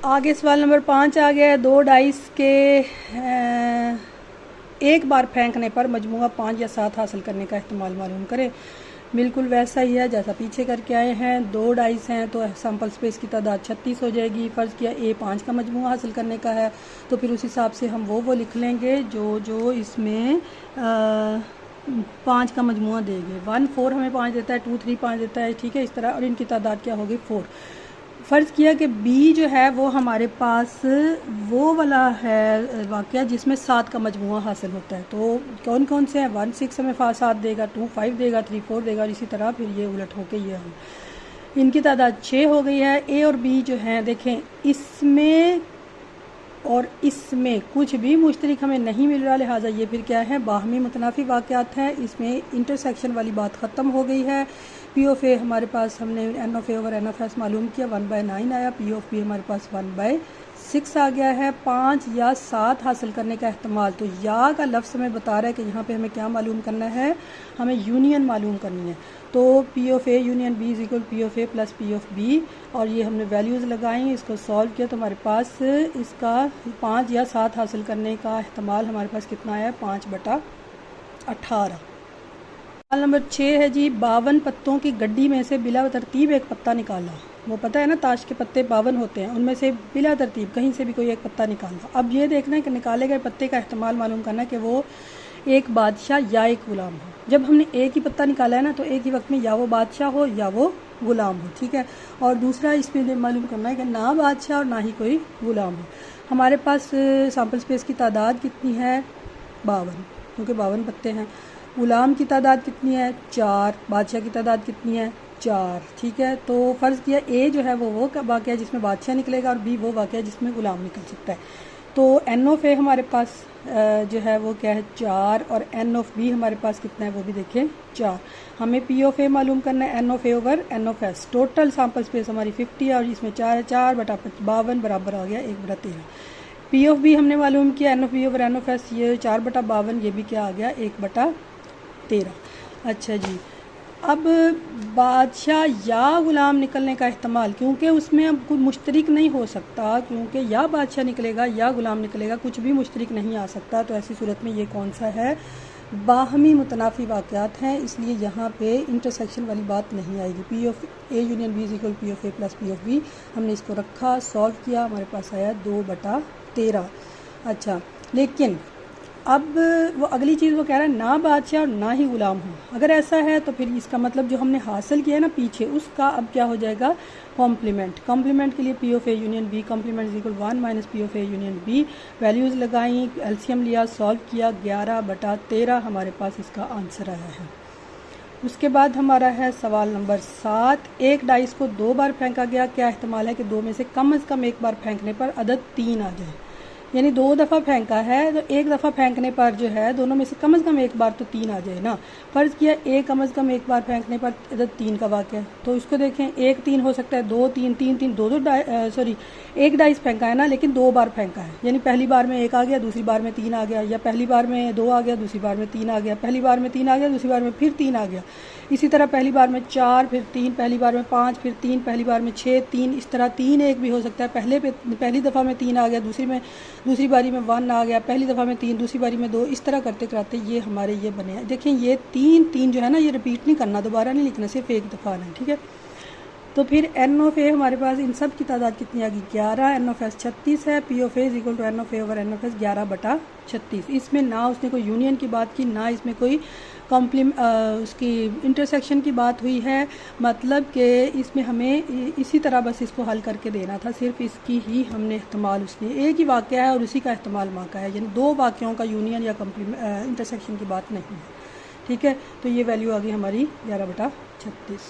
आगे सवाल नंबर 5 आ गया है। 2 डाइस के एक बार फेंकने पर मजमूआ 5 या 7 हासिल करने का इस्तेमाल मालूम करें। बिल्कुल वैसा ही है जैसा पीछे करके आए हैं। 2 डाइस हैं तो सैम्पल स्पेस की तादाद 36 हो जाएगी। फ़र्ज़ किया ए 5 का मजमूआ हासिल करने का है तो फिर उस हिसाब से हम वो लिख लेंगे जो इसमें 5 का मजमूआ देंगे। 1 4 हमें 5 देता है, 2 3 5 देता है, ठीक है इस तरह। और इनकी तादाद क्या होगी 4। फ़र्ज़ किया कि बी जो है वो हमारे पास वो वाला है वाक़या जिसमें 7 का मजमूआ हासिल होता है। तो कौन कौन से हैं? 1 6 हमें 7 देगा, 2 5 देगा, 3 4 देगा और इसी तरह फिर ये उलट होके ये हम इनकी तादाद 6 हो गई है। ए और बी जो हैं देखें इसमें और इसमें कुछ भी मुश्तरक हमें नहीं मिल रहा, लिहाजा ये फिर क्या है बाहमी मुतनाफी वाक़यात हैं। इसमें इंटरसेक्शन वाली बात ख़त्म हो गई है। पी ऑफ ए हमारे पास हमने N of A over N of S मालूम किया, 1/9 आया। पी ऑफ बी हमारे पास 1/6 आ गया है। 5 या 7 हासिल करने का एहतमाल, तो या का लफ्ज़ हमें बता रहा है कि यहाँ पे हमें क्या मालूम करना है, हमें यूनियन मालूम करनी है। तो P of A union B is equal P of A plus P of B, और ये हमने वैल्यूज़ लगाई, इसको सॉल्व किया तो हमारे पास इसका 5 या 7 हासिल करने का एहतमाल हमारे पास कितना आया, 5/18। सवाल नंबर 6 है जी। 52 पत्तों की गड्डी में से बिला तरतीब एक पत्ता निकाला। वो पता है ना ताश के पत्ते 52 होते हैं, उनमें से बिला तरतीब कहीं से भी कोई एक पत्ता निकालना। अब ये देखना है कि निकाले गए पत्ते का इस्तेमाल मालूम करना है कि वो एक बादशाह या एक गुलाम हो। जब हमने एक ही पत्ता निकाला है ना तो एक ही वक्त में या वो बादशाह हो या वो गुलाम हो, ठीक है। और दूसरा इसमें मालूम करना है कि ना बादशाह और ना ही कोई गुलाम हो। हमारे पास सैम्पल स्पेस की तादाद कितनी है, 52, क्योंकि 52 पत्ते हैं। गुलाम की तादाद कितनी है, 4। बादशाह की तादाद कितनी है, 4, ठीक है। तो फ़र्ज़ किया ए जो है वो वाक़या जिसमें बादशाह निकलेगा और बी वो वाक़या जिसमें गुलाम निकल सकता है। तो एन ऑफ ए हमारे पास जो है वो क्या है, 4, और एन ऑफ बी हमारे पास कितना है वो भी देखें, 4। हमें पी ऑफ ए मालूम करना है, N of A over N of S. Total sample space हमारी 50 है और इसमें 4 है, 4/52 बराबर आ गया 1/13। पी ऑफ बी हमने मालूम किया, N of B over N of S, ये 4/52, ये भी क्या आ गया 1/13। अच्छा जी, अब बादशाह या गुलाम निकलने का इस्तेमाल, क्योंकि उसमें अब कोई मुश्तरक नहीं हो सकता, क्योंकि या बादशाह निकलेगा या गुलाम निकलेगा, कुछ भी मुश्तरक नहीं आ सकता। तो ऐसी सूरत में ये कौन सा है, बाहमी मुतनाफी वाक़यात हैं, इसलिए यहाँ पे इंटरसेक्शन वाली बात नहीं आएगी। P of A union B is equal P of A plus P of B, हमने इसको रखा, सॉल्व किया, हमारे पास आया 2/13। अच्छा, लेकिन अब वो अगली चीज़ वो कह रहा है ना बादशाह और ना ही गुलाम हो। अगर ऐसा है तो फिर इसका मतलब जो हमने हासिल किया है ना पीछे, उसका अब क्या हो जाएगा, कॉम्प्लीमेंट। कॉम्प्लीमेंट के लिए P of A union B complement is equal 1 minus P of A union B. Values लगाई, एलसीएम लिया, सॉल्व किया, 11/13 हमारे पास इसका आंसर आया है। उसके बाद हमारा है सवाल नंबर 7। एक डाइस को 2 बार फेंका गया, क्या एहतमाल है कि 2 में से कम एक बार फेंकने पर अदद 3 आ जाए। यानी 2 दफ़ा फेंका है तो एक दफ़ा फेंकने पर जो है दोनों में से कम एक बार तो 3 आ जाए ना। फ़र्ज़ किया कम एक बार फेंकने पर अदद 3 का वाक़या है, तो इसको देखें 1 3 हो सकता है, 2 3 3 3 2 एक डाइस फेंका है ना, लेकिन 2 बार फेंका है। यानी पहली बार में 1 आ गया, दूसरी बार में 3 आ गया, या पहली बार में 2 आ गया, दूसरी बार में 3 आ गया, पहली बार में 3 आ गया, दूसरी बार में फिर 3 आ गया। इसी तरह पहली बार में 4 फिर 3, पहली बार में 5 फिर 3, पहली बार में 6 3, इस तरह 3 1 भी हो सकता है। पहली दफ़ा में 3 आ गया, दूसरी बारी में 1 आ गया, पहली दफ़ा में 3, दूसरी बारी में 2, इस तरह करते कराते ये हमारे ये बने हैं। देखें ये 3 जो है ना, ये रिपीट नहीं करना, दोबारा नहीं लिखना, सिर्फ एक दफ़ा आना है, ठीक है। तो फिर एन ऑफ ए हमारे पास इन सब की तादाद कितनी आ गई, 11। एन ऑफ एस 36 है। P of A is equal to N of A over N of S 11/36। इसमें ना उसने कोई यूनियन की बात की, ना इसमें कोई उसकी इंटरसेक्शन की बात हुई है। मतलब कि इसमें हमें इसी तरह बस इसको हल करके देना था, सिर्फ इसकी ही हमने इस्तेमाल, उसने एक ही वाक़या है और उसी का इस्तेमाल माँ का है, यानी 2 वाक़यों का यूनियन या इंटरसेक्शन की बात नहीं है, ठीक है। तो ये वैल्यू आ गई हमारी 11/36।